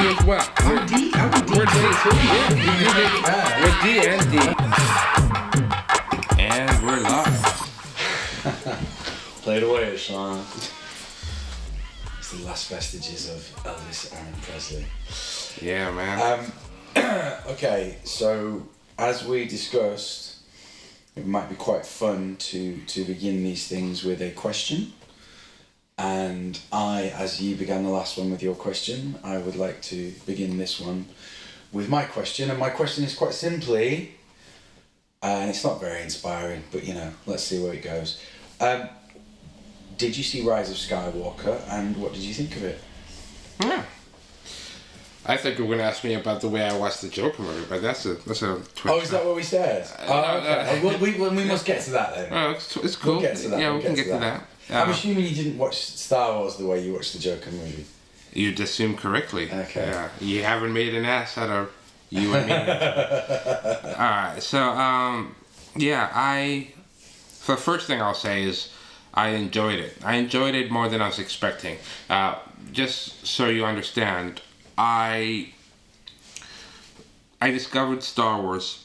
as well. We're D too. Yeah, we're D and D. And we're live. Play it away, Sean. It's the last vestiges of Elvis and Presley. Yeah, man. Okay, so as we discussed, it might be quite fun to begin these things with a question. And I, as you began the last one with your question, I would like to begin this one with my question. And my question is quite simply, and it's not very inspiring, but you know, let's see where it goes. Did you see Rise of Skywalker, and what did you think of it? Yeah. I think you were going to ask me about the way I watched the Joker movie, but that's a twist. Oh, is that what we said? Okay. We must get to that then. It's cool. We'll get to that. Yeah, we can get to that. I'm assuming you didn't watch Star Wars the way you watched the Joker movie. You'd assume correctly. Okay. Yeah. You haven't made an ass out of you and me. Alright, so, So the first thing I'll say is I enjoyed it. I enjoyed it more than I was expecting. Just so you understand, I discovered Star Wars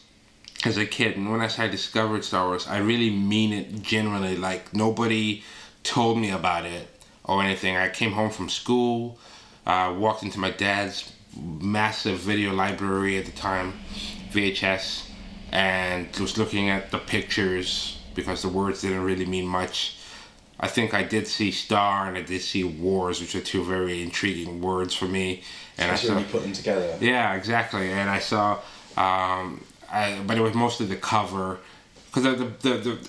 as a kid, and when I say I discovered Star Wars, I really mean it genuinely. Like, nobody told me about it or anything. I came home from school, walked into my dad's massive video library at the time, VHS, and was looking at the pictures because the words didn't really mean much. I think I did see Star and I did see Wars, which are two very intriguing words for me. And especially when you put them together. Yeah, exactly. And I saw, but it was mostly the cover, because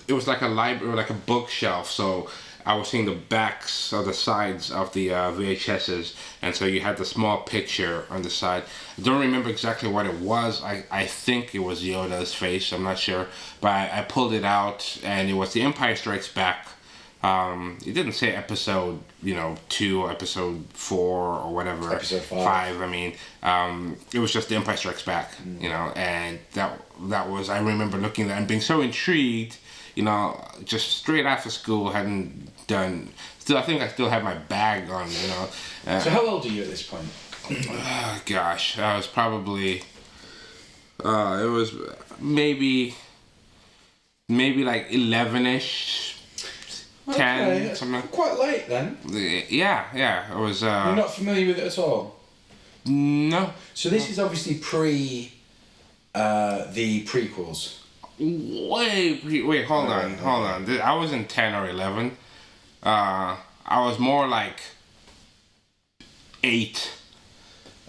it was like a library, like a bookshelf. So I was seeing the backs or the sides of the VHSs, and so you had the small picture on the side. I don't remember exactly what it was. I think it was Yoda's face. I'm not sure, but I pulled it out, and it was The Empire Strikes Back. It didn't say episode, 2 or episode 4 or whatever. Episode 5. I mean, it was just The Empire Strikes Back, and that was, I remember looking at that and being so intrigued, just straight after school, hadn't done, I think I still had my bag on, So how old are you at this point? Gosh, I was probably, it was maybe like 11-ish. 10, okay, something. Quite late then. Yeah, it was. You're not familiar with it at all? No. So this is obviously pre the prequels. Wait, hold on. I wasn't 10 or 11. I was more like 8.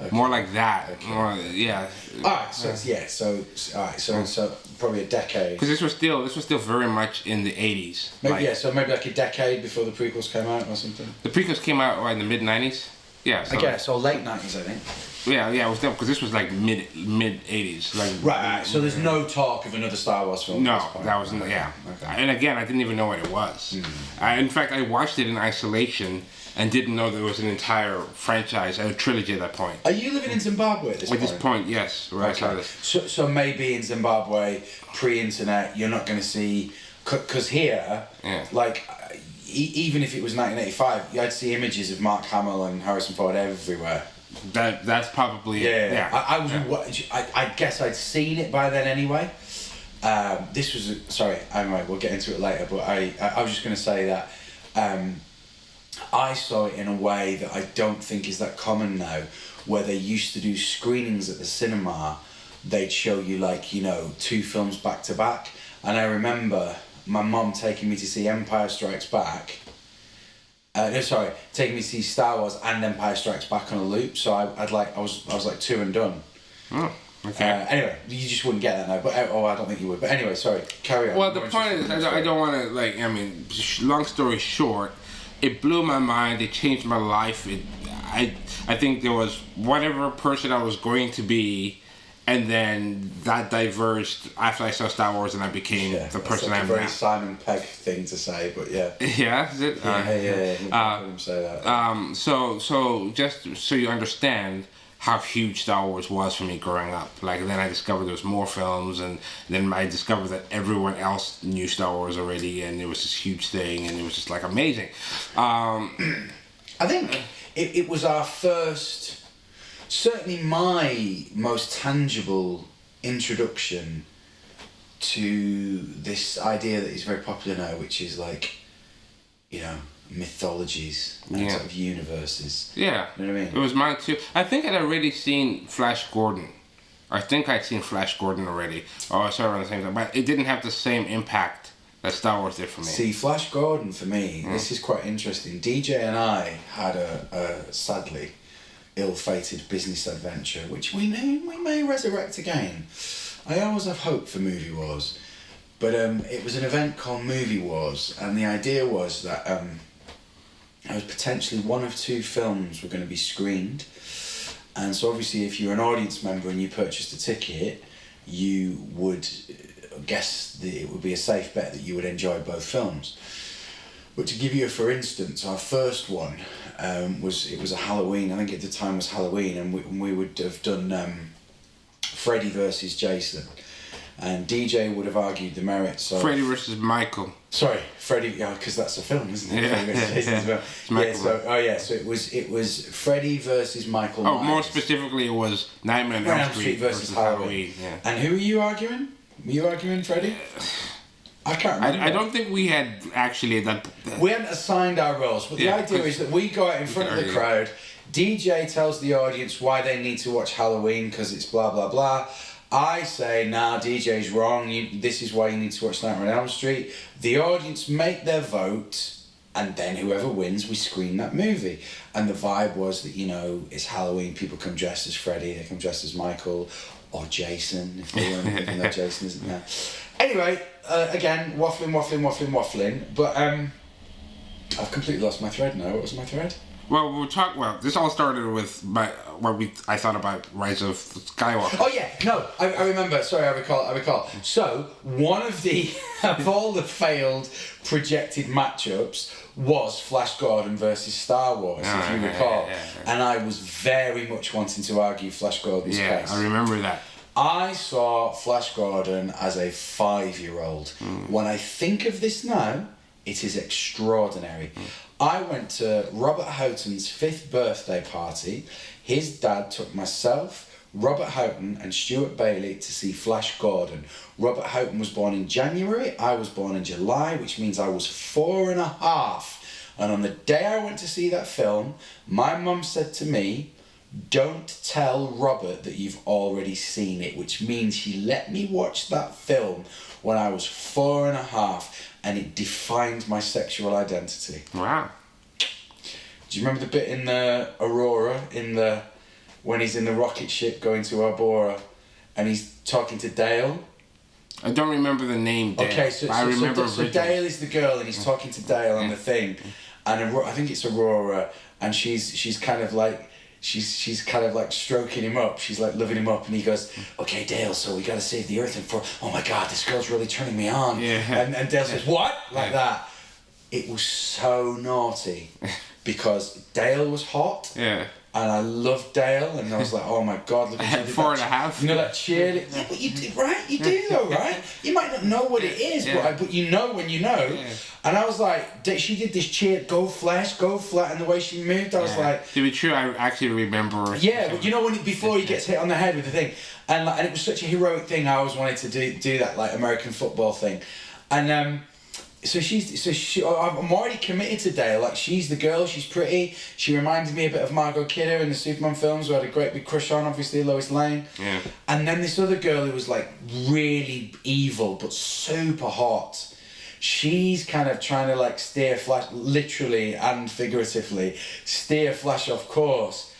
Okay. More like that. Okay. Yeah. Alright, so so probably a decade. Because this was still very much in the 80s. Maybe maybe like a decade before the prequels came out or something. The prequels came out in the mid 90s. Yeah. So, I guess, or late 90s, I think. Yeah, it was because this was like mid 80s. Like right. So there's no talk of another Star Wars film. No, at this point. that was yeah. Okay. And again, I didn't even know what it was. In fact, I watched it in isolation and didn't know there was an entire franchise, a trilogy at that point. Are you living in Zimbabwe at this point? At this point, yes. Right. Okay. So maybe in Zimbabwe, pre-internet, you're not going to see, because here, even if it was 1985, you'd see images of Mark Hamill and Harrison Ford everywhere. That's probably I guess I'd seen it by then anyway. This was anyway, we'll get into it later, but I was just going to say that I saw it in a way that I don't think is that common now, where they used to do screenings at the cinema. They'd show you 2 films back to back, and I remember my mum taking me to see Empire Strikes Back. Taking me to see Star Wars and Empire Strikes Back on a loop. So I was like 2 and done. Oh, okay. Anyway, you just wouldn't get that now. But I don't think you would. But anyway, sorry, carry on. Well, the point is, I don't want to long story short, it blew my mind. It changed my life. I think there was whatever person I was going to be. And then that diverged after I saw Star Wars, and I became the person I'm now. That's a very Simon Pegg thing to say, but yeah. Yeah, is it? Yeah. You can say that. So just so you understand how huge Star Wars was for me growing up. Like, then I discovered there was more films, and then I discovered that everyone else knew Star Wars already, and it was this huge thing, and it was just amazing. I think it was our first certainly my most tangible introduction to this idea that is very popular now, which is like, you know, mythologies and sort of universes. Yeah. You know what I mean? It was mine too. I think I'd already seen Flash Gordon. I think I'd seen Flash Gordon already. Oh, I saw it around the same time. But it didn't have the same impact that Star Wars did for me. See, Flash Gordon for me, this is quite interesting. DJ and I had a sadly ill-fated business adventure, which we may resurrect again. I always have hope for Movie Wars. But it was an event called Movie Wars, and the idea was that there was potentially one of two films were going to be screened. And so obviously if you're an audience member and you purchased a ticket, you would guess that it would be a safe bet that you would enjoy both films. But to give you a for instance, our first one was a Halloween, I think at the time was Halloween, and we would have done Freddy versus Jason. And DJ would have argued the merits of... Freddy versus Michael. Sorry, Freddy, because that's a film, isn't it? Yeah, So it was Freddy versus Michael Myers. More specifically, it was Nightmare on Elm Street versus Halloween. Yeah. And who were you arguing? Were you arguing Freddy? I can't remember. I don't think we had actually that... We hadn't assigned our roles, but the idea is that we go out in front of the crowd, DJ tells the audience why they need to watch Halloween because it's blah blah blah. I say, nah, DJ's wrong, this is why you need to watch Nightmare on Elm Street. The audience make their vote, and then whoever wins, we screen that movie. And the vibe was that, you know, it's Halloween, people come dressed as Freddy, they come dressed as Michael, or Jason, if they weren't, even though Jason isn't there. Anyway, again, waffling, but I've completely lost my thread now. What was my thread? Well, this all started with I thought about Rise of Skywalker. Oh yeah, no, I remember. Sorry, I recall. So one of the of all the failed projected matchups was Flash Gordon versus Star Wars, if you recall. Yeah. And I was very much wanting to argue Flash Gordon's case. Yeah, I remember that. I saw Flash Gordon as a 5-year-old. When I think of this now, it is extraordinary. I went to Robert Houghton's 5th birthday party. His dad took myself, Robert Houghton and Stuart Bailey to see Flash Gordon. Robert Houghton was born in January, I was born in July, which means I was 4 and a half. And on the day I went to see that film, my mum said to me, don't tell Robert that you've already seen it, which means she let me watch that film when I was 4 and a half, and it defined my sexual identity. Wow. Do you remember the bit in the Aurora, when he's in the rocket ship going to Arbora, and he's talking to Dale? I don't remember the name Dale. Okay, so Dale is the girl, and he's talking to Dale on the thing, and I think it's Aurora, and she's kind of like, She's kind of like stroking him up. She's like loving him up, and he goes, "Okay, Dale. So we gotta save the Earth." And oh my God, this girl's really turning me on. Yeah. And Dale says, "What?" Like that. It was so naughty because Dale was hot. Yeah. And I loved Dale, and I was like, "Oh my God, look at you!" 4 and a half. You know that cheer. Yeah, but you do, right? You do though, right? You might not know what it is, but you know when you know. Yeah. And I was like, she did this cheer, go Flash, go flat, and the way she moved, I was like... To be true, I actually remember... Yeah, but you know before he gets hit on the head with the thing, and it was such a heroic thing, I always wanted to do that, like, American football thing. And I'm already committed to Dale, like, she's the girl, she's pretty, she reminded me a bit of Margot Kidder in the Superman films, who I had a great big crush on, obviously, Lois Lane. Yeah. And then this other girl who was, like, really evil, but super hot. She's kind of trying to like steer Flash, literally and figuratively, steer Flash off course.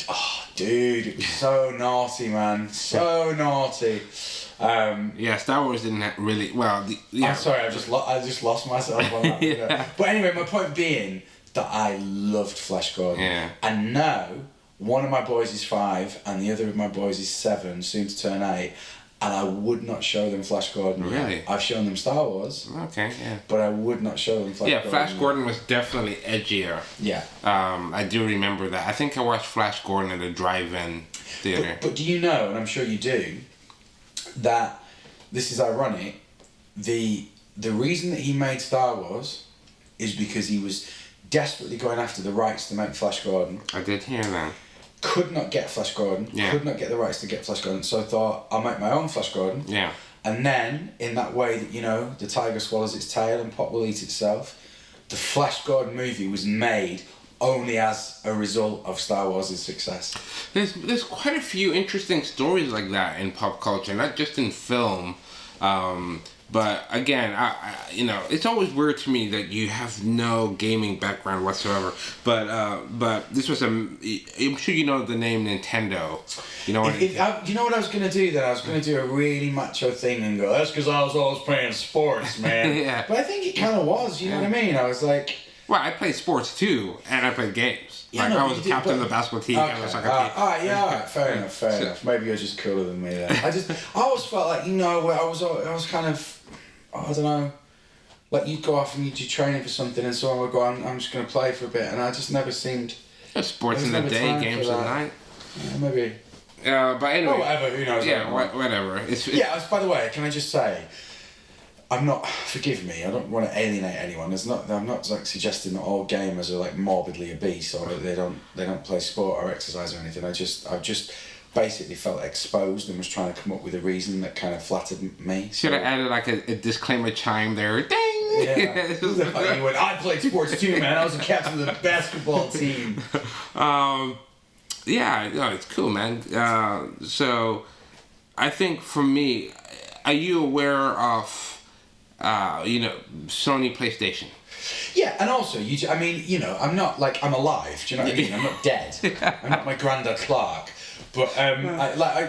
Oh, dude, it was so naughty, man. So naughty. Star Wars didn't really... Well, I'm sorry, I just lost myself on that. Yeah. But anyway, my point being that I loved Flash Gordon. Yeah. And now, one of my boys is 5 and the other of my boys is 7, soon to turn 8. And I would not show them Flash Gordon. Really? Yet. I've shown them Star Wars. Okay, yeah. But I would not show them Flash Gordon. Yeah, Flash Gordon was definitely edgier. Yeah. I do remember that. I think I watched Flash Gordon at a drive-in theater. But do you know, and I'm sure you do, that this is ironic, the reason that he made Star Wars is because he was desperately going after the rights to make Flash Gordon. I did hear that. could not get Flash Gordon, could not get the rights to get Flash Gordon, so I thought, I'll make my own Flash Gordon. Yeah. And then, in that way that, the tiger swallows its tail and pot will eat itself, the Flash Gordon movie was made only as a result of Star Wars' success. There's quite a few interesting stories like that in pop culture, not just in film. But again, I it's always weird to me that you have no gaming background whatsoever. But this was I'm sure you know the name Nintendo. You know what? You know what I was gonna do then? I was gonna do a really macho thing and go, that's because I was always playing sports, man. Yeah. But I think it kind of was. You know what I mean? I was like. Well, I played sports too, and I played games. Yeah, I was captain of the basketball team, okay. and the soccer team. Alright, fair enough. Maybe you're just cooler than me then. I always felt like, I was kind of, I don't know, like you'd go off and you'd do training for something and someone would go, I'm just going to play for a bit, and I just never seemed... Sports in the day, games at night. Yeah, maybe. But anyway. Oh, whatever, who knows. Yeah, whatever. By the way, can I just say, I'm not, forgive me, I don't want to alienate anyone. I'm not like suggesting that all gamers are like morbidly obese or that they don't play sport or exercise or anything. I've just basically felt exposed and was trying to come up with a reason that kind of flattered me. Should have added like a disclaimer chime there. Ding! Yeah. You went, I played sports too, man. I was a captain of the basketball team. Yeah, no, it's cool, man. So I think for me, are you aware of Sony PlayStation? Yeah, and also, I'm not like, I'm alive, do you know what I mean? I'm not dead. I'm not my granddad Clark. But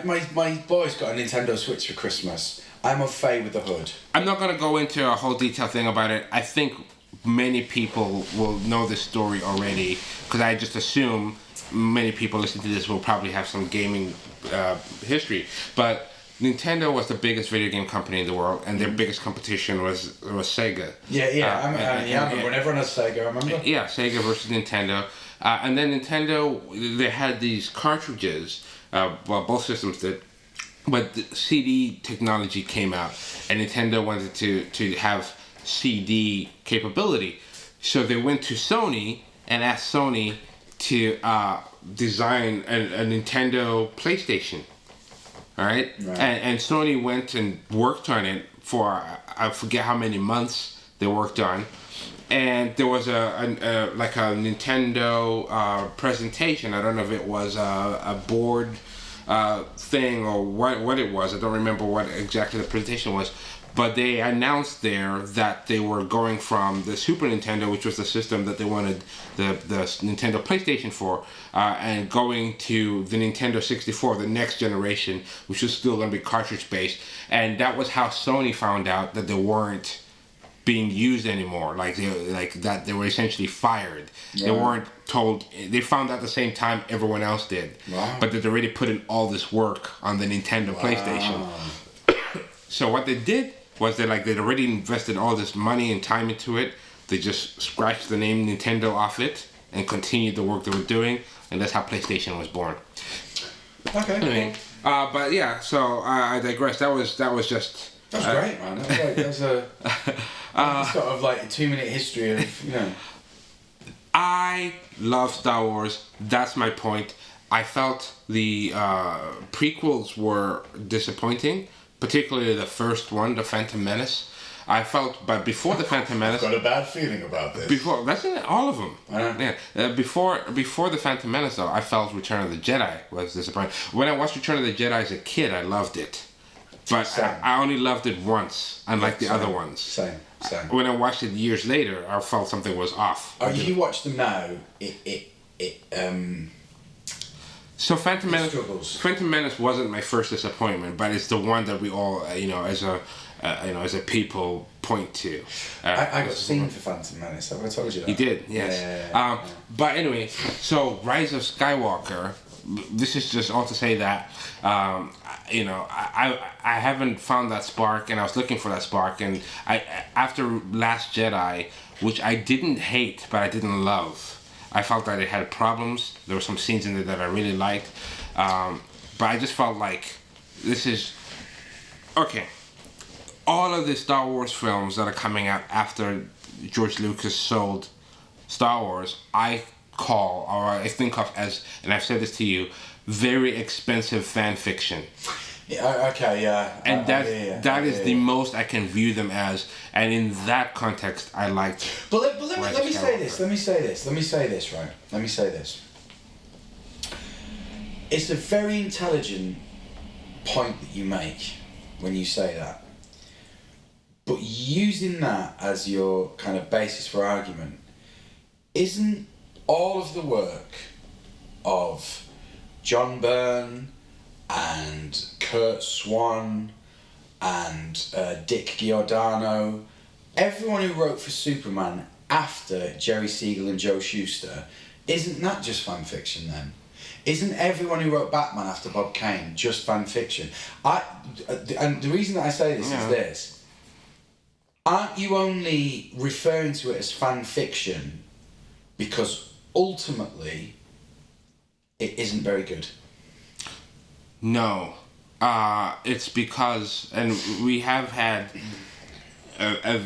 my boy's got a Nintendo Switch for Christmas. I'm au fait with the hood. I'm not going to go into a whole detailed thing about it. I think many people will know this story already, because I just assume many people listening to this will probably have some gaming history. But Nintendo was the biggest video game company in the world, and their biggest competition was Sega. I remember when everyone has Sega, I remember. Yeah, Sega versus Nintendo. And then Nintendo, they had these cartridges, both systems did, but the CD technology came out, and Nintendo wanted to have CD capability. So they went to Sony and asked Sony to design a Nintendo PlayStation. All right? And Sony went and worked on it for, I forget how many months they worked on. And there was a Nintendo presentation. I don't know if it was a board thing or what it was. I don't remember what exactly the presentation was. But they announced there that they were going from the Super Nintendo, which was the system that they wanted the Nintendo PlayStation for, and going to the Nintendo 64, the next generation, which was still going to be cartridge-based. And that was how Sony found out that they weren't being used anymore. They were essentially fired. Yeah. They weren't told. They found out at the same time everyone else did. Wow. But they'd already put in all this work on the Nintendo PlayStation. So what they did was they'd already invested all this money and time into it. They just scratched the name Nintendo off it and continued the work they were doing, and that's how PlayStation was born. Okay. Anyway, but yeah, so I digress. That was just. That's great, man. That's a sort of like a 2-minute history of I love Star Wars. That's my point. I felt the prequels were disappointing. Particularly the first one, The Phantom Menace. I felt, but before The Phantom Menace... I've got a bad feeling about this. That's all of them. Yeah. Before The Phantom Menace, though, I felt Return of the Jedi was disappointing. When I watched Return of the Jedi as a kid, I loved it. But I only loved it once, unlike the other ones. Same. When I watched it years later, I felt something was off. Oh, you watch them now, So Phantom Menace wasn't my first disappointment, but it's the one that we all, as a people point to. I got seen for Phantom Menace. Have I told you that? You did, yes. Yeah. But anyway, so Rise of Skywalker. This is just all to say that, I haven't found that spark, and I was looking for that spark, and after Last Jedi, which I didn't hate, but I didn't love. I felt that it had problems. There were some scenes in it that I really liked. But I just felt like this is... Okay. All of the Star Wars films that are coming out after George Lucas sold Star Wars, I call, or I think of as, and I've said this to you, very expensive fan fiction. Yeah, okay, yeah. And that is the most I can view them as, and in that context, I liked. But let me say this. Let me say this. It's a very intelligent point that you make when you say that. But using that as your kind of basis for argument, isn't all of the work of John Byrne and Kurt Swan and Dick Giordano, everyone who wrote for Superman after Jerry Siegel and Joe Shuster, isn't that just fan fiction then? Isn't everyone who wrote Batman after Bob Kane just fan fiction? And the reason that I say this is this. Aren't you only referring to it as fan fiction because ultimately it isn't very good? No. It's because, and we have had a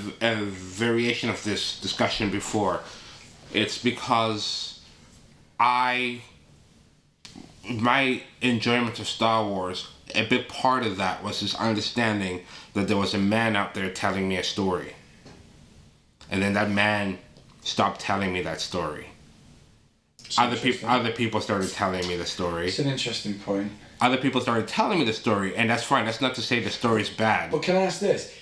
variation of this discussion before. It's because my enjoyment of Star Wars, a big part of that was this understanding that there was a man out there telling me a story. And then that man stopped telling me that story. Other people started telling me the story. It's an interesting point. Other people started telling me the story, and that's fine. That's not to say the story's bad. But can I ask this?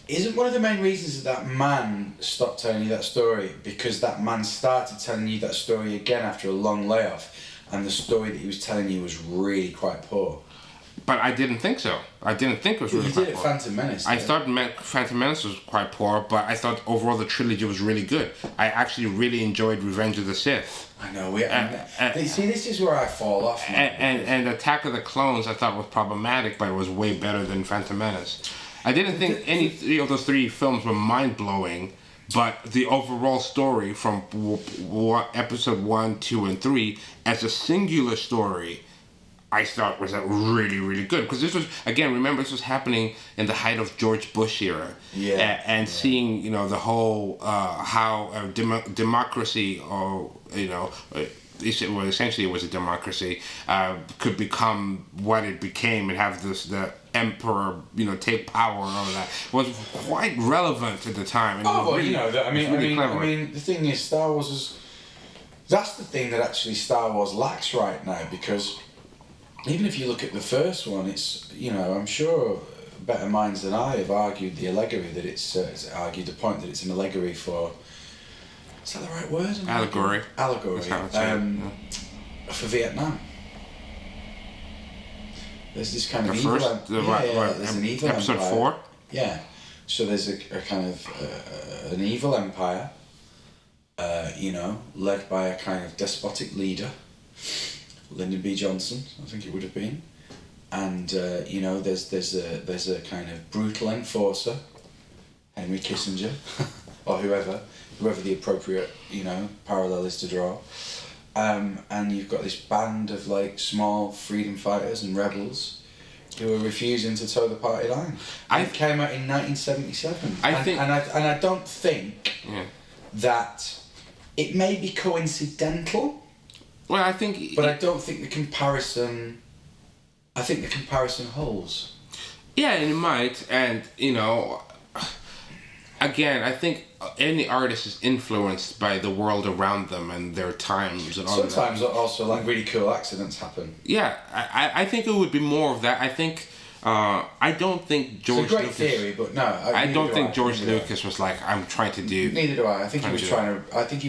Isn't one of the main reasons that man stopped telling you that story because that man started telling you that story again after a long layoff, and the story that he was telling you was really quite poor? But I didn't think so. I didn't think it was really quite poor. You did it Phantom Menace. I thought Phantom Menace was quite poor, but I thought overall the trilogy was really good. I actually really enjoyed Revenge of the Sith. I know. See, this is where I fall off. And Attack of the Clones I thought was problematic, but it was way better than Phantom Menace. I didn't think any three of those three films were mind-blowing, but the overall story from episode 1, 2, and 3 as a singular story, I thought was really, really good. Because this was, again, remember, this was happening in the height of George Bush era. Yeah. And seeing, the whole, how democracy, or, essentially it was a democracy, could become what it became and have the emperor, take power and all of that, was quite relevant at the time. And the thing is, Star Wars that's the thing that actually Star Wars lacks right now, because even if you look at the first one, it's, I'm sure better minds than I have argued the allegory that it's argued the point that it's an allegory for, is that the right word? Allegory. For Vietnam. There's this kind of evil... there's an evil episode empire. 4? Yeah. So there's a kind of an evil empire, led by a kind of despotic leader, Lyndon B. Johnson, I think it would have been, and there's a kind of brutal enforcer, Henry Kissinger, or whoever the appropriate parallel is to draw, and you've got this band of small freedom fighters and rebels who are refusing to toe the party line. It came out in 1977. I don't think that it may be coincidental. Well, I think... But I don't think the comparison... I think the comparison holds. Yeah, it might. And, again, I think any artist is influenced by the world around them and their times and all that. Sometimes also, really cool accidents happen. Yeah, I think it would be more of that. I think... I don't think George Lucas... It's a great Lucas, theory, but no. I don't think George Lucas was like, I'm trying to do... Neither do I. I think he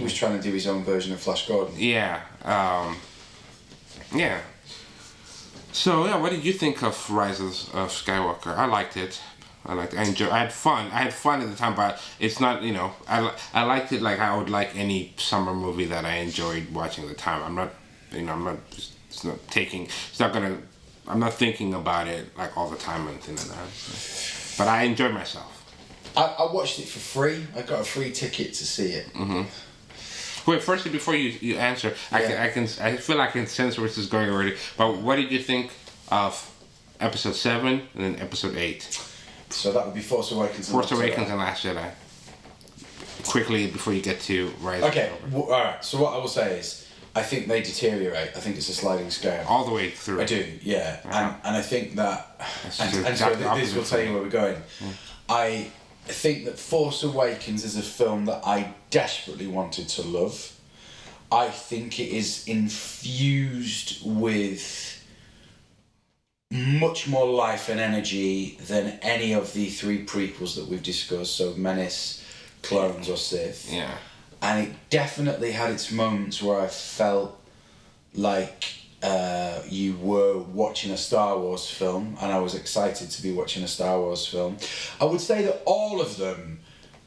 was trying to do his own version of Flash Gordon. Yeah. Yeah. So, what did you think of Rise of Skywalker? I liked it. I had fun. I had fun at the time, but it's not, I liked it like I would like any summer movie that I enjoyed watching at the time. I'm not thinking about it like all the time and things like that. But I enjoyed myself. I watched it for free. I got a free ticket to see it. Mm-hmm. Wait, firstly, before you answer, I feel like I can sense where this is going already. But what did you think of episode 7 and then episode 8? So that would be Force Awakens. Force Awakens and Last Jedi. Quickly before you get to Rise. Okay, all right. So what I will say is, I think they deteriorate. I think it's a sliding scale. All the way through. I do, yeah. And I think that... And so this will tell you where we're going. I think that Force Awakens is a film that I desperately wanted to love. I think it is infused with much more life and energy than any of the 3 prequels that we've discussed, so Menace, Clones or Sith. Yeah. And it definitely had its moments where I felt like you were watching a Star Wars film, and I was excited to be watching a Star Wars film. I would say that all of them,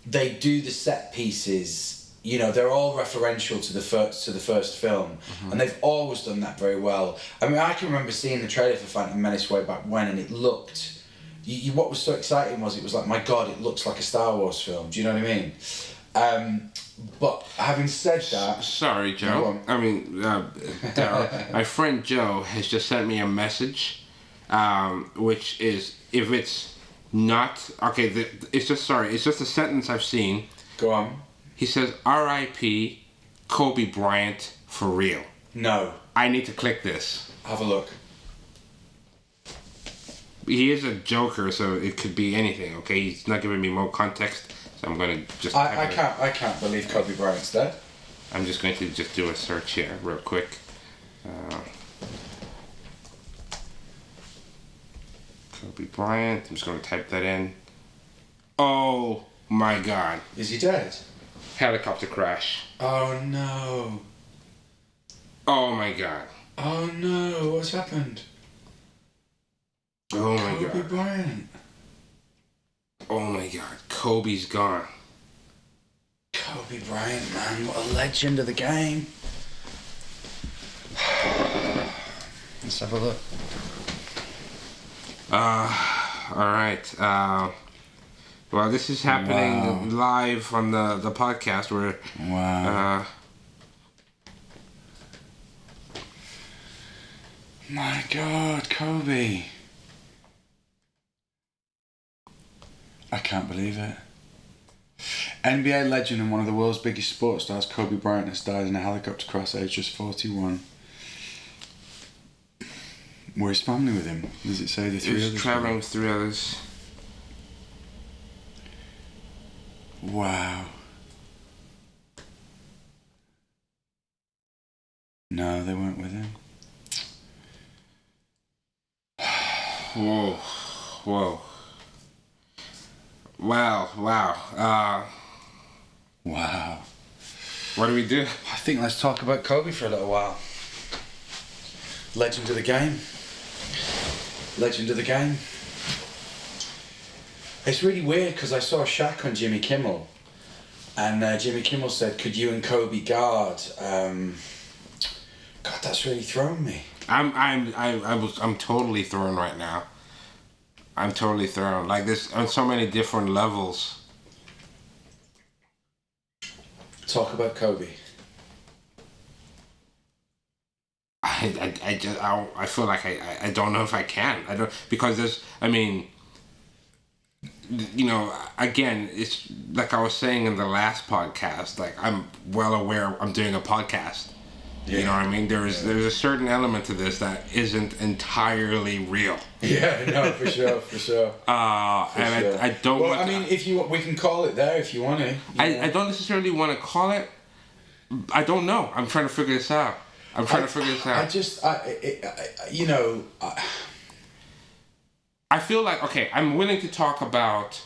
they do the set pieces. You know, they're all referential to the first film, and they've always done that very well. I mean, I can remember seeing the trailer for Phantom Menace way back when, and it looked. What was so exciting was it was like, my God, it looks like a Star Wars film. Do you know what I mean? But having said that... Sorry, Joe. I mean, my friend Joe has just sent me a message, which is, if it's not... Okay, it's just a sentence I've seen. Go on. He says, R.I.P. Kobe Bryant for real. No. I need to click this. Have a look. He is a joker, so it could be anything, okay? He's not giving me more context. So I'm going to just... I can't believe Kobe Bryant's dead. I'm just going to just do a search here real quick. Kobe Bryant. I'm just going to type that in. Oh my God. Is he dead? Helicopter crash. Oh no. Oh my God. Oh no, what's happened? Oh my God. Kobe Bryant. Oh my God, Kobe's gone. Kobe Bryant, man, what a legend of the game. Let's have a look. Alright, well, this is happening live on the podcast where... Wow. My God, Kobe. I can't believe it. NBA legend and one of the world's biggest sports stars, Kobe Bryant, has died in a helicopter crash at age just 41. Where's his family with him? Does it say the 3 others? He was traveling with 3 others. Wow. No, they weren't with him. Whoa. Whoa. Wow. Wow. What do we do? I think let's talk about Kobe for a little while. Legend of the game. Legend of the game. It's really weird because I saw Shaq on Jimmy Kimmel, and Jimmy Kimmel said, "Could you and Kobe guard?" God, that's really thrown me. I'm totally thrown right now. I'm totally thrown. Like this on so many different levels. Talk about Kobe. I feel like I don't know if I can. I don't, because there's, I mean, you know, again, it's like I was saying in the last podcast, like I'm well aware I'm doing a podcast. Yeah. You know what I mean? There's a certain element to this that isn't entirely real. Yeah, no, for sure. I don't. Well, I mean, if you, we can call it there if you want to. I don't necessarily want to call it. I don't know. I'm trying to figure this out. I feel like, okay, I'm willing to talk about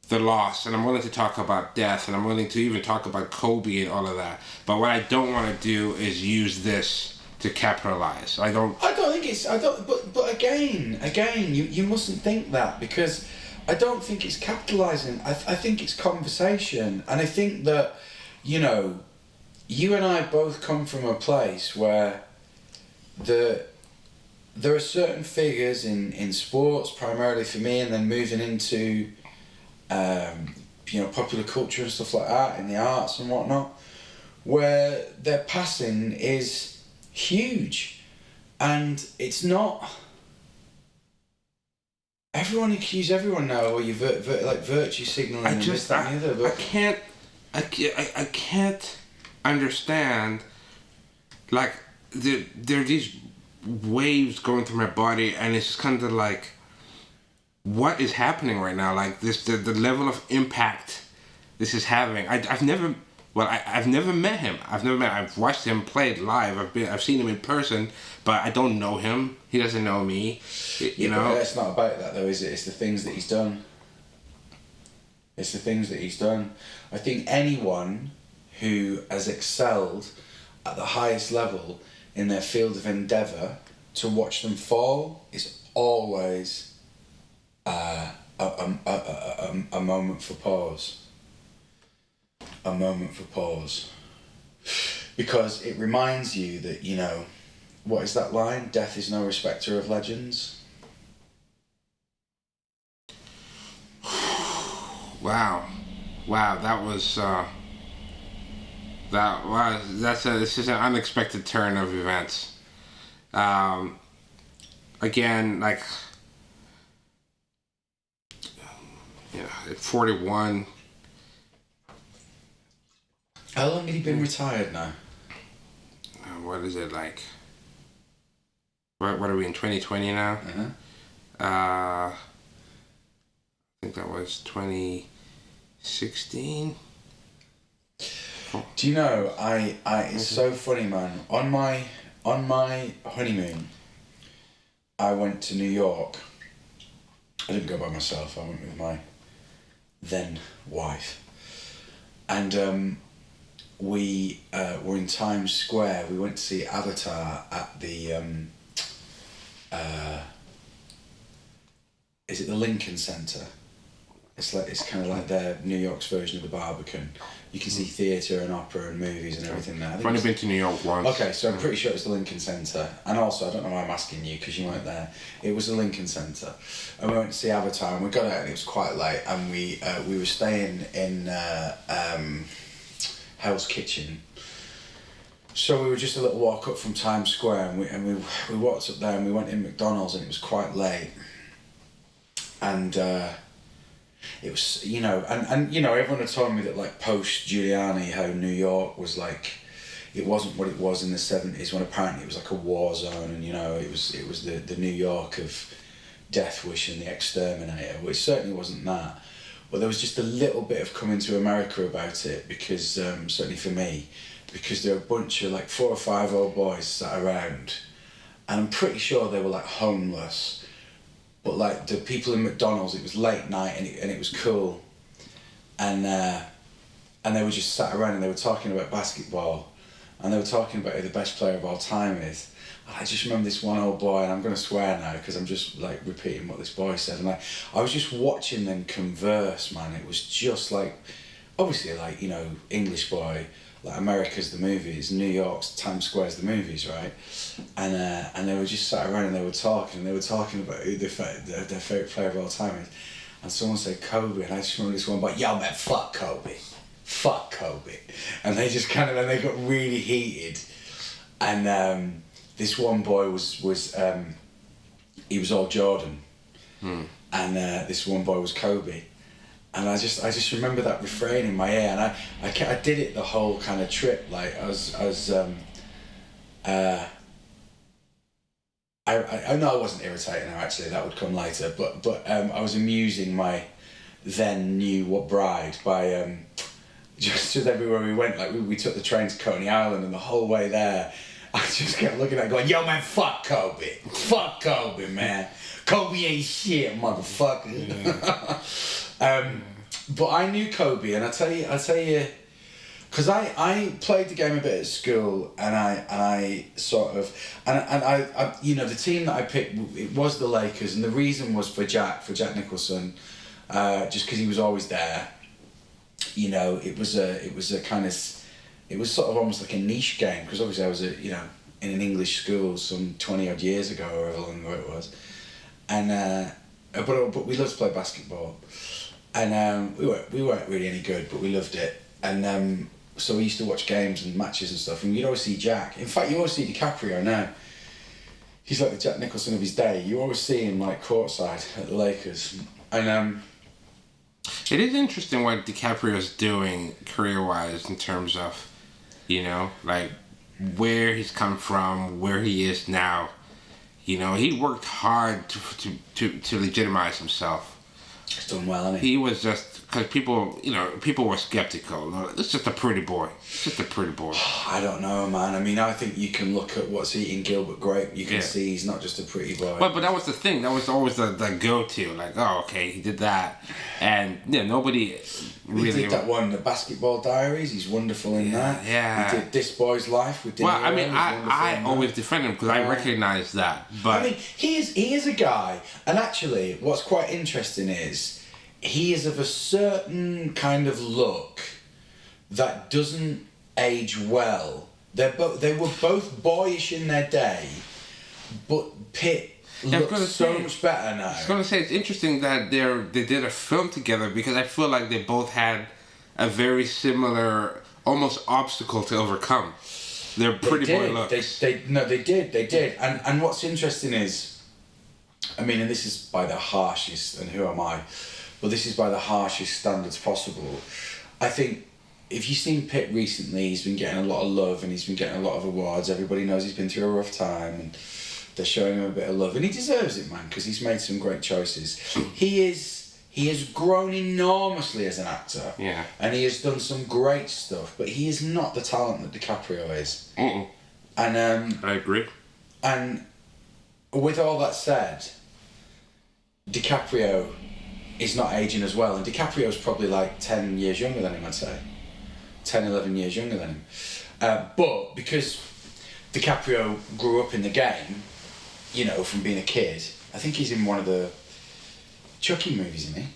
the loss, and I'm willing to talk about death, and I'm willing to even talk about Kobe and all of that. But what I don't want to do is use this to capitalize. I don't think it's. But again, you mustn't think that, because I don't think it's capitalizing. I think it's conversation, and I think that, you know, you and I both come from a place where there are certain figures in sports, primarily for me, and then moving into popular culture and stuff like that, in the arts and whatnot, where their passing is huge, and it's not. Everyone accuses everyone now, or you virtue signaling and this, that, and the other. But I can't understand like there are these waves going through my body, and it's just kind of like, what is happening right now? Like this, the level of impact this is having. I've never met him. I've watched him play live. I've seen him in person, but I don't know him. He doesn't know me. You know. But it's not about that though, is it? It's the things that he's done. It's the things that he's done. I think anyone who has excelled at the highest level in their field of endeavour, to watch them fall is always a moment for pause. A moment for pause. Because it reminds you that, you know, what is that line? Death is no respecter of legends. Wow, that was this is an unexpected turn of events. Again, like, at 41. How long had he been retired now? What is it like? What are we in 2020 now? I think that was 2016. Do you know, it's so funny, man. On my honeymoon, I went to New York. I didn't go by myself. I went with my then wife, and we were in Times Square. We went to see Avatar at the is it the Lincoln Center? It's kind of like their New York's version of the Barbican. You can see theatre and opera and movies and everything there. I've only been to New York once. Okay, so I'm pretty sure it's the Lincoln Centre. And also, I don't know why I'm asking you, because you weren't there. It was the Lincoln Centre. And we went to see Avatar, and we got out, and it was quite late. And we were staying in Hell's Kitchen. So we were just a little walk up from Times Square, and we walked up there, and we went in McDonald's, and it was quite late. And it was, you know, and you know, everyone had told me that, like, post Giuliani, how New York was like, it wasn't what it was in the 70s, when apparently it was like a war zone, and, you know, it was the New York of Death Wish and the Exterminator, which certainly wasn't that. But there was just a little bit of coming to America about it, because certainly for me, because there were a bunch of like 4 or 5 old boys sat around, and I'm pretty sure they were like homeless. But like the people in McDonald's, it was late night, and it was cool, and they were just sat around, and they were talking about basketball, and they were talking about who the best player of all time is. And I just remember this one old boy, and I'm going to swear now because I'm just like repeating what this boy said, and I was just watching them converse, man. It was just like, obviously, like, you know, English boy, like America's the movies, New York's Times Square's the movies, right? And they were just sat around, and they were talking about who their favourite player of all time is. And someone said Kobe, and I just remember this one, but yo man, fuck Kobe. And they just kind of, and they got really heated. And this one boy was he was all Jordan. And this one boy was Kobe. And I just remember that refrain in my ear, and I did it the whole kind of trip. Like I know I wasn't irritating her, actually. That would come later. But I was amusing my then new bride by just everywhere we went. Like we took the train to Coney Island, and the whole way there, I just kept looking at her going, "Yo man, fuck Kobe, man. Kobe ain't shit, motherfucker." Yeah. But I knew Kobe, and I tell you, because I played the game a bit at school, and I sort of, and I you know, the team that I picked, it was the Lakers, and the reason was for Jack Nicholson, just because he was always there. You know, it was a kind of, it was sort of almost like a niche game, because obviously I was in an English school some 20 odd years ago, or however long ago it was, and but we loved to play basketball. And we weren't really any good, but we loved it. And so we used to watch games and matches and stuff, and you'd always see Jack. In fact, you always see DiCaprio now. He's like the Jack Nicholson of his day. You always see him like courtside at the Lakers. And it is interesting what DiCaprio's doing career-wise in terms of, you know, like where he's come from, where he is now. You know, he worked hard to legitimize himself. He's done well, hasn't he? He was just, because people were skeptical. No, it's just a pretty boy. It's just a pretty boy. I don't know, man. I mean, I think you can look at what's eating Gilbert Grape. You can see he's not just a pretty boy. But that was the thing. That was always the go-to. Like, oh, okay, he did that. And, nobody really... He did that one, The Basketball Diaries. He's wonderful in that. Yeah. He did This Boy's Life with Dinero. Well, I mean, I always defend him because I recognize that. But I mean, he is a guy, and actually, what's quite interesting is he is of a certain kind of look that doesn't age well. They were both boyish in their day, but Pitt looks so much better now. I was going to say, it's interesting that they did a film together because I feel like they both had a very similar, almost obstacle to overcome. They're pretty boy looks. They did. And what's interesting is, I mean, and this is by the harshest, and who am I? But this is by the harshest standards possible. I think if you've seen Pitt recently, he's been getting a lot of love and he's been getting a lot of awards. Everybody knows he's been through a rough time and they're showing him a bit of love. And he deserves it, man, because he's made some great choices. He has grown enormously as an actor. Yeah. And he has done some great stuff, but he is not the talent that DiCaprio is. Mm-mm. And I agree. And with all that said, DiCaprio is not aging as well, and DiCaprio's probably like 10 years younger than him, I'd say. 10, 11 years younger than him. But because DiCaprio grew up in the game, from being a kid, I think he's in one of the Chucky movies, isn't he?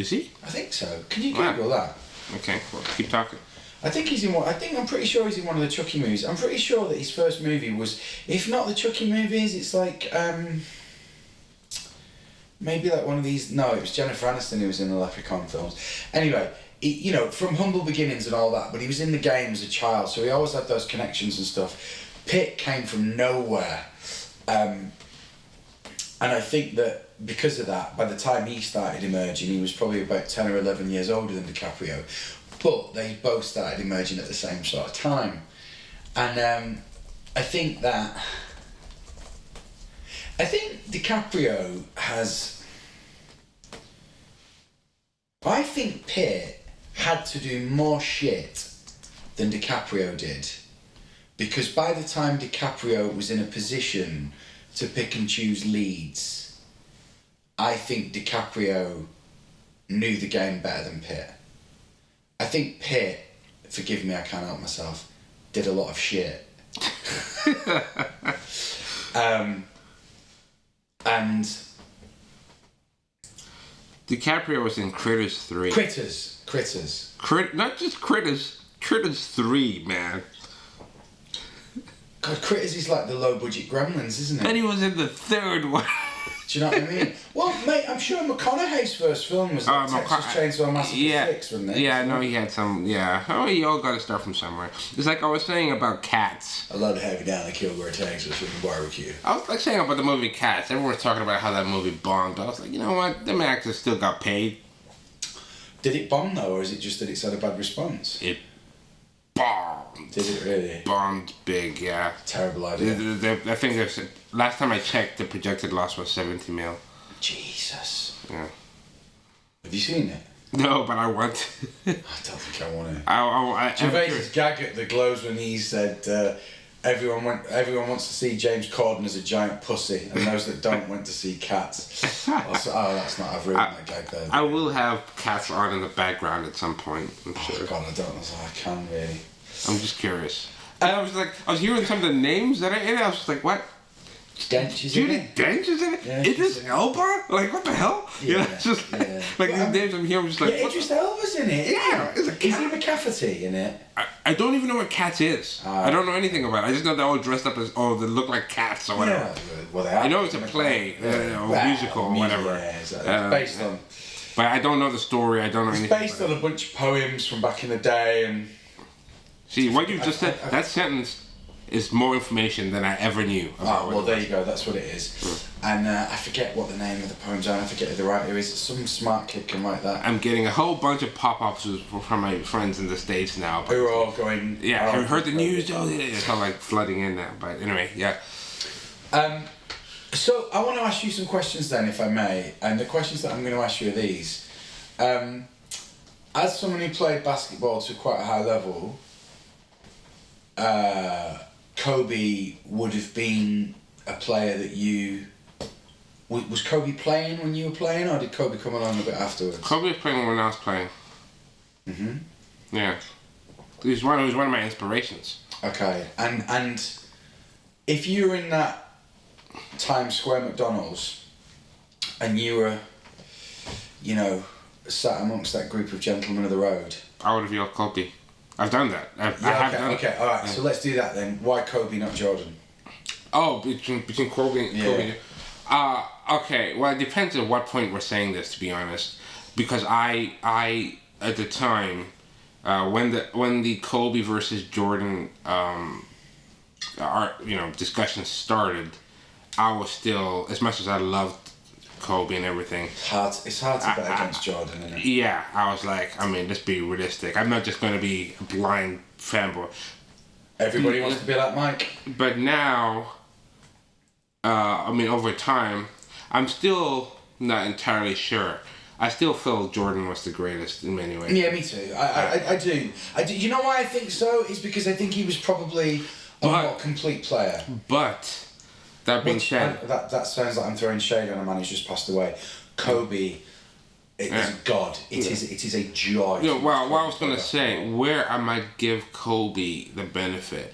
Is he? I think so. Can you Google that? Okay, well, keep talking. I'm pretty sure he's in one of the Chucky movies. I'm pretty sure that his first movie was, if not the Chucky movies, it's like, maybe like one of these... No, it was Jennifer Aniston who was in the Leprechaun films. Anyway, from humble beginnings and all that, but he was in the game as a child, so he always had those connections and stuff. Pitt came from nowhere. And I think that because of that, by the time he started emerging, he was probably about 10 or 11 years older than DiCaprio. But they both started emerging at the same sort of time. And I think DiCaprio has... I think Pitt had to do more shit than DiCaprio did. Because by the time DiCaprio was in a position to pick and choose leads, I think DiCaprio knew the game better than Pitt. I think Pitt, forgive me, I can't help myself, did a lot of shit. And DiCaprio was in Critters 3. Critters. Not just Critters. Critters 3, man. God, Critters is like the low-budget Gremlins, isn't it? And he was in the third one. Do you know what I mean? Well, mate, I'm sure McConaughey's first film was like Texas Chainsaw Massacre 6, wasn't it? Yeah, I know he had some, Oh, you all got to start from somewhere. It's like I was saying about Cats. I love to have you down at Kilgore, Texas with the barbecue. I was like saying about the movie Cats. Everyone was talking about how that movie bombed. I was like, you know what? Them actors still got paid. Did it bomb, though, or is it just that it's had a bad response? It bombed. Did it really? Bombed big, yeah. Terrible idea. I think there's... Last time I checked, the projected loss was 70 mil. Jesus. Yeah. Have you seen it? No, but I want to. I don't think I want to. Gervais's gag at the Globes when he said everyone wants to see James Corden as a giant pussy, and those that don't went to see Cats. That's not. I've ruined that gag there. I will have Cats on in the background at some point. I'm sure. God, I don't know if I can really. I'm just curious. And I was hearing some of the names that are in it. I was just like, what? Judi Dench is in it? Yeah, Idris Elba? Like, what the hell? Yeah, it's just like these names I'm hearing, I'm just like... Yeah, Idris Elba's in it. Yeah, it's a cat. Is he McCafferty in it? I don't even know what Cats is. I don't know anything about it. I just know they're all dressed up as, they look like cats or whatever. Yeah, well, they are. I know it's a play, or musical or whatever. Yeah, exactly. It's based on... But I don't know the story, I don't know anything. It's based on a bunch of poems from back in the day and... See, what you just said, that sentence is more information than I ever knew about. Oh, well, there you go. That's what it is. And I forget what the name of the poem's on. I forget who the writer is. Some smart kid can write that. I'm getting a whole bunch of pop-ups from my friends in the States now. Who are all going... Yeah, have you heard the news? Oh, yeah. It's kind of like flooding in now. But anyway, yeah. So I want to ask you some questions then, if I may. And the questions that I'm going to ask you are these. As someone who played basketball to quite a high level, Kobe would have been a player that you... Was Kobe playing when you were playing, or did Kobe come along a bit afterwards? Kobe was playing when I was playing. Mm-hmm. Yeah. He was one of my inspirations. Okay. And if you were in that Times Square McDonald's and you were, you know, sat amongst that group of gentlemen of the road... I would have yelled Kobe. I've done that. I have done it. Okay, alright, so let's do that then. Why Kobe, not Jordan? Oh, between Kobe and Kobe. Okay, well, it depends at what point we're saying this, to be honest. Because I at the time, when the Kobe versus Jordan discussion started, I was still, as much as I loved Kobe and everything. It's hard to bet against Jordan, isn't it? Yeah, I was like, I mean, let's be realistic. I'm not just going to be a blind fanboy. Everybody wants to be like Mike. But now, over time, I'm still not entirely sure. I still feel Jordan was the greatest in many ways. Yeah, me too. I do. You know why I think so? It's because I think he was probably a more complete player. But, that being said... That sounds like I'm throwing shade on a man who's just passed away. Kobe is a god. It is a joy. What I was going to say, where I might give Kobe the benefit...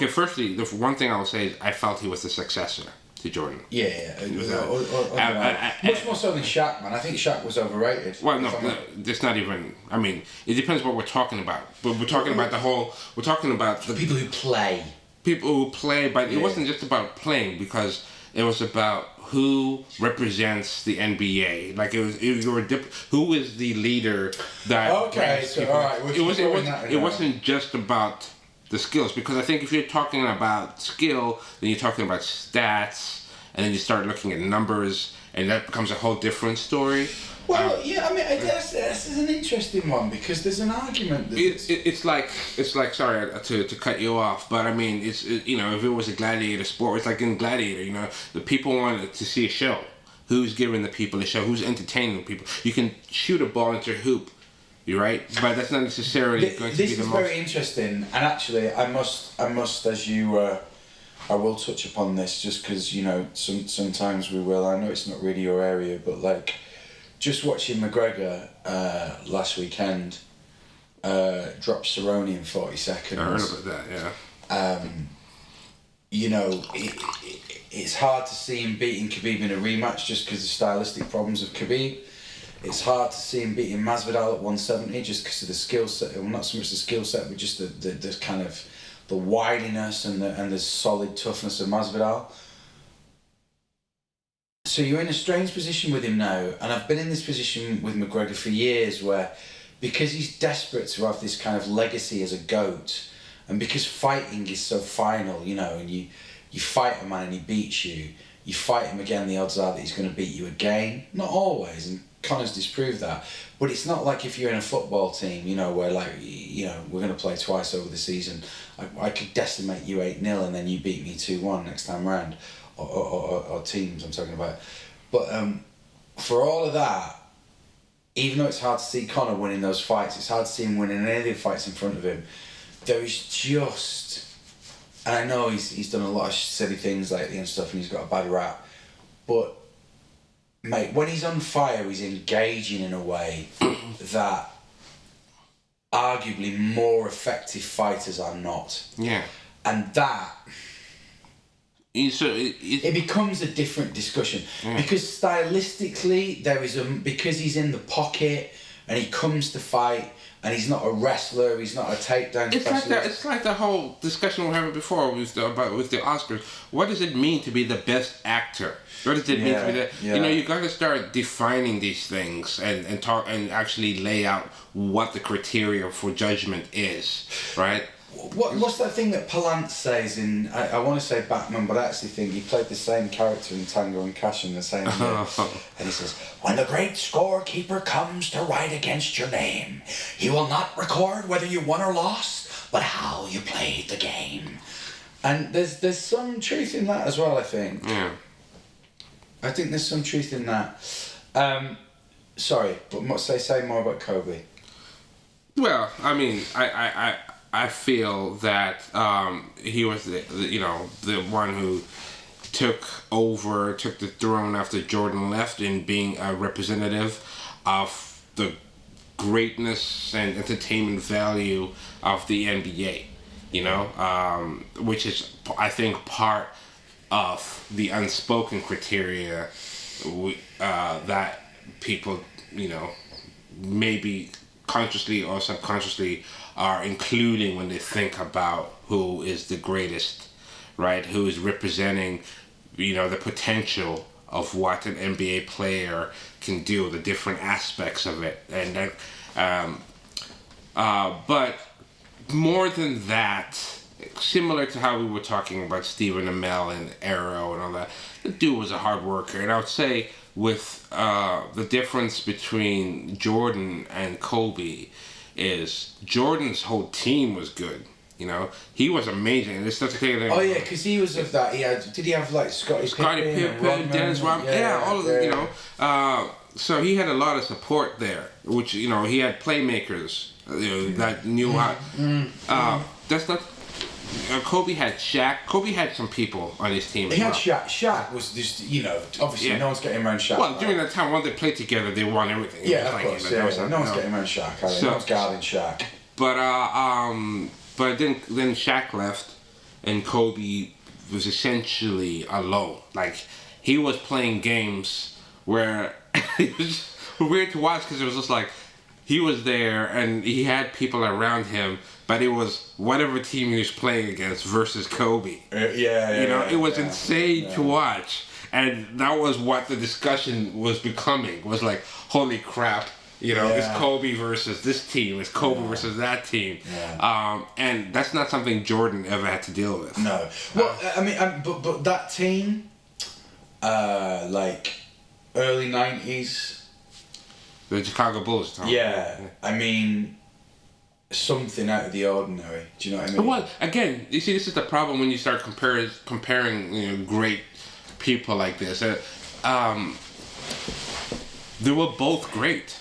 firstly, the one thing I will say is I felt he was the successor to Jordan. Yeah. Much more so than Shaq, man. I think Shaq was overrated. Well, no, it's not even... I mean, it depends what we're talking about. But we're talking about the whole... We're talking about... The people who play. People who play, but it wasn't just about playing, because it was about who represents the NBA. Like, who is the leader that... Okay, so alright. It wasn't just about the skills, because I think if you're talking about skill, then you're talking about stats, and then you start looking at numbers, and that becomes a whole different story. Well, I mean, I guess this is an interesting one, because there's an argument that it's like sorry to cut you off, but I mean if it was a gladiator sport, it's like in Gladiator, the people wanted to see a show. Who's giving the people a show? Who's entertaining people? You can shoot a ball into a hoop, you're right, but that's not necessarily going to be the most. This is very interesting, and actually, I must as you. I will touch upon this just because sometimes we will. I know it's not really your area, but like. Just watching McGregor last weekend drop Cerrone in 40 seconds. I heard about that, yeah. It's hard to see him beating Khabib in a rematch just because of stylistic problems of Khabib. It's hard to see him beating Masvidal at 170 just because of the skill set. Well, not so much the skill set, but just the kind of the widiness and the solid toughness of Masvidal. So you're in a strange position with him now, and I've been in this position with McGregor for years where, because he's desperate to have this kind of legacy as a GOAT, and because fighting is so final, and you fight a man and he beats you, you fight him again, the odds are that he's going to beat you again. Not always, and Connor's disproved that, but it's not like if you're in a football team, where we're going to play twice over the season, I could decimate you 8-0 and then you beat me 2-1 next time round. Or teams I'm talking about, but for all of that, even though it's hard to see Conor winning those fights, it's hard to see him winning any of the fights in front of him. There is just, and I know he's done a lot of silly things lately and stuff, and he's got a bad rap, but mate, when he's on fire, he's engaging in a way that arguably more effective fighters are not. Yeah, and that. So it becomes a different discussion because stylistically because he's in the pocket and he comes to fight and he's not a wrestler, he's not a takedown specialist. It's like the whole discussion we were having before with the Oscars. What does it mean to be the best actor? What does it mean to be the? Yeah. You got to start defining these things and talk and actually lay out what the criteria for judgment is, right? What's that thing that Palance says in? I want to say Batman, but I actually think he played the same character in Tango and Cash in the same year. And he says, "When the great scorekeeper comes to write against your name, he will not record whether you won or lost, but how you played the game." And there's some truth in that as well, I think. Yeah. I think there's some truth in that. Sorry, but say more about Kobe. Well, I mean, I feel that he was the one who took the throne after Jordan left in being a representative of the greatness and entertainment value of the NBA. Which is, I think, part of the unspoken criteria that people, maybe consciously or subconsciously are including when they think about who is the greatest, right? Who is representing, the potential of what an NBA player can do, the different aspects of it. And that, but more than that, similar to how we were talking about Stephen Amell and Arrow and all that, the dude was a hard worker. And I would say with the difference between Jordan and Kobe is Jordan's whole team was good. He was amazing. And it's such a thing. Oh yeah, because he was of that. Did he have like Scottie Pippen, Dennis Rodman? Yeah, all of them. So he had a lot of support there, which he had playmakers. That knew how. That's not. Kobe had Shaq. Kobe had some people on his team. He had Shaq. Shaq was just, obviously no one's getting around Shaq. Well, during that time, when they played together, they won everything. Yeah, of course. No one's getting around Shaq. No one's guarding Shaq. But then Shaq left, and Kobe was essentially alone. Like, he was playing games where it was weird to watch because it was just like, he was there and he had people around him, but it was whatever team he was playing against versus Kobe. It was insane to watch. And that was what the discussion was becoming. Was like, holy crap, it's Kobe versus this team. It's Kobe versus that team. Yeah. And that's not something Jordan ever had to deal with. No. Well, I mean, but that team, like early 90s, the Chicago Bulls. Yeah, I mean, something out of the ordinary. Do you know what I mean? Well, again, you see, this is the problem when you start comparing great people like this. They were both great.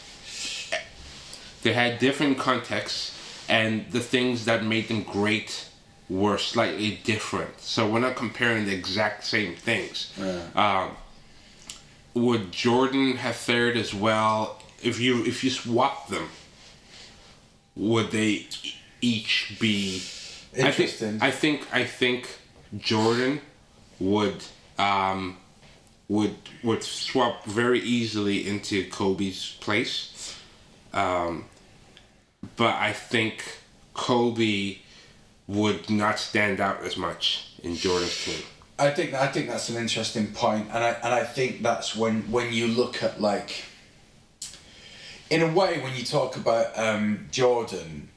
They had different contexts, and the things that made them great were slightly different. So we're not comparing the exact same things. Yeah. Would Jordan have fared as well if you swap them? Would they each be interesting? I think Jordan would swap very easily into Kobe's place, but I think Kobe would not stand out as much in Jordan's team. I think that's an interesting point, and I think that's when you look at, like, in a way, when you talk about Jordan,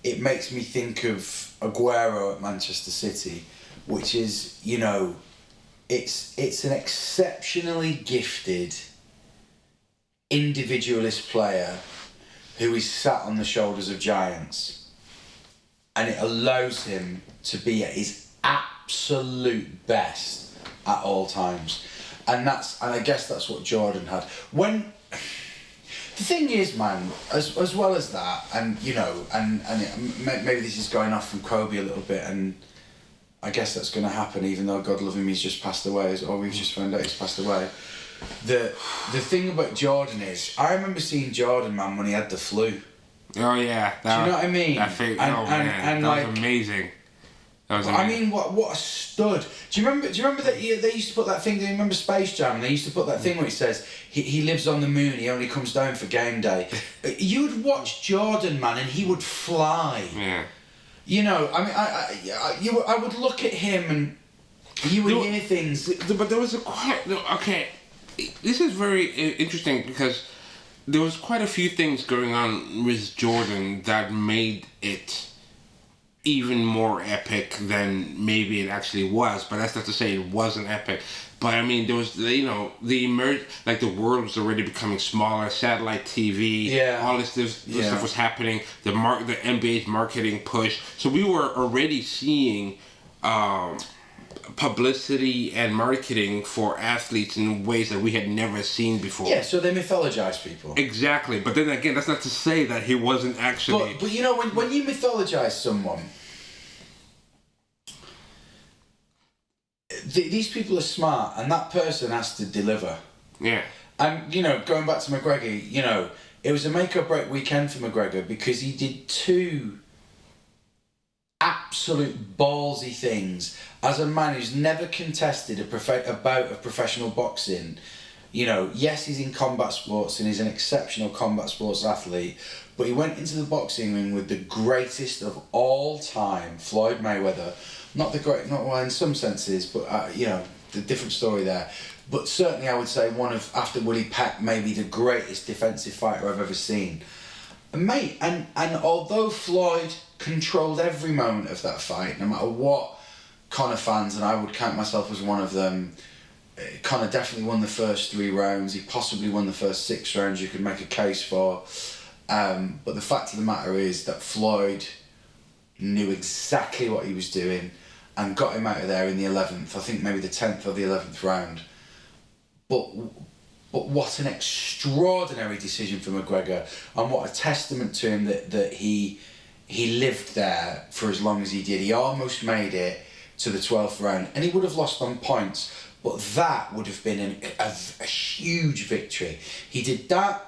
it makes me think of Aguero at Manchester City, which is, it's an exceptionally gifted individualist player who is sat on the shoulders of giants, and it allows him to be at his absolute best at all times, and I guess that's what Jordan had. When the thing is, man, as well as that, and maybe this is going off from Kobe a little bit, and I guess that's going to happen, even though, God love him, he's just passed away, or we've just found out he's passed away. The thing about Jordan is, I remember seeing Jordan, man, when he had the flu. Oh yeah, do you know what I mean? That was amazing. I mean, what a stud! Do you remember that they used to put that thing? Do you remember Space Jam? And they used to put that thing where it says he lives on the moon. He only comes down for game day. You'd watch Jordan, man, and he would fly. Yeah. I would look at him and you would hear things. But there was okay. This is very interesting because there was quite a few things going on with Jordan that made it even more epic than maybe it actually was. But that's not to say it wasn't epic. But I mean, there was, you know, like the world was already becoming smaller. Satellite TV, all this stuff was happening. The NBA's marketing push. So we were already seeing publicity and marketing for athletes in ways that we had never seen before. Yeah, so they mythologize people. Exactly, but then again, that's not to say that he wasn't actually. But you know, when you mythologize someone, these people are smart, and that person has to deliver. Yeah. And you know, going back to McGregor, you know, it was a make or break weekend for McGregor because he did two absolute ballsy things as a man who's never contested a bout of professional boxing. You know, yes, he's in combat sports and he's an exceptional combat sports athlete, but he went into the boxing ring with the greatest of all time, Floyd Mayweather. Not well in some senses, but you know, the different story there. But certainly I would say one of, after Willie Peck, maybe the greatest defensive fighter I've ever seen. Mate, and although Floyd controlled every moment of that fight, no matter what Conor fans, and I would count myself as one of them, Conor definitely won the first 3 rounds, he possibly won the first 6 rounds you could make a case for, but the fact of the matter is that Floyd knew exactly what he was doing and got him out of there in the 11th, I think maybe the 10th or the 11th round. But what an extraordinary decision for McGregor, and what a testament to him that he lived there for as long as he did. He almost made it to the 12th round, and he would have lost on points, but that would have been a huge victory. He did that,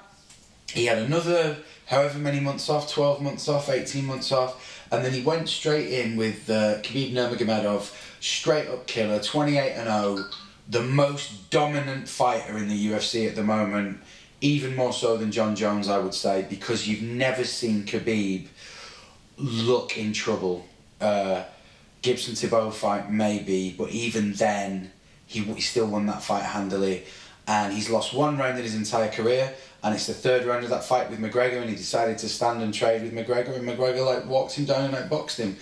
he had another however many months off, 12 months off, 18 months off, and then he went straight in with Khabib Nurmagomedov, straight up killer, 28-0, the most dominant fighter in the UFC at the moment, even more so than John Jones, I would say, because you've never seen Khabib look in trouble. Gibson-Thibault fight, maybe, but even then, he still won that fight handily. And he's lost 1 round in his entire career, and it's the 3rd round of that fight with McGregor, and he decided to stand and trade with McGregor, and McGregor walked him down and outboxed him.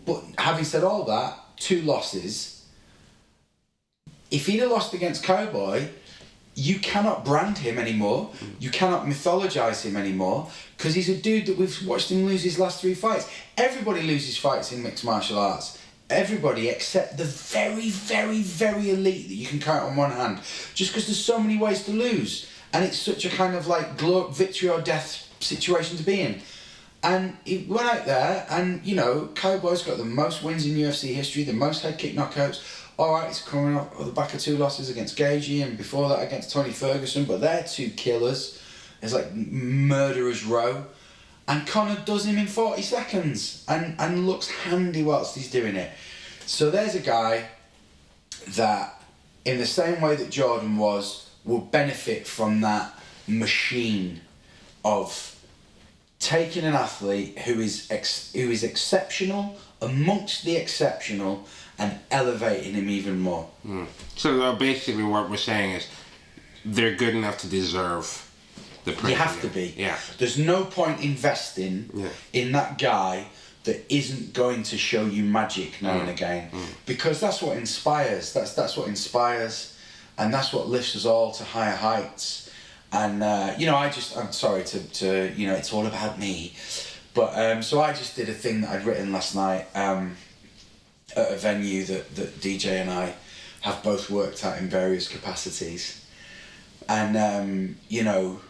But having said all that, 2 losses. If he'd have lost against Cowboy, you cannot brand him anymore. You cannot mythologize him anymore, because he's a dude that we've watched him lose his last 3 fights. Everybody loses fights in mixed martial arts. Everybody except the very, very, very elite that you can count on one hand. Just because there's so many ways to lose. And it's such a kind of like victory or death situation to be in. And he went out there and, you know, Cowboy's got the most wins in UFC history, the most head kick knockouts. Alright, he's coming off the back of 2 losses against Gaethje and before that against Tony Ferguson, but they're 2 killers. It's like murderer's row. And Conor does him in 40 seconds and looks handy whilst he's doing it. So there's a guy that, in the same way that Jordan will benefit from that machine of taking an athlete who is exceptional amongst the exceptional and elevating him even more. So basically what we're saying is they're good enough to deserve the premium. You have to be. Yeah. There's no point investing in that guy that isn't going to show you magic now and again, because that's what inspires. That's what inspires, and that's what lifts us all to higher heights. And you know, I'm sorry to you know, it's all about me, but so I just did a thing that I'd written last night at a venue that DJ and I have both worked at in various capacities, and you know,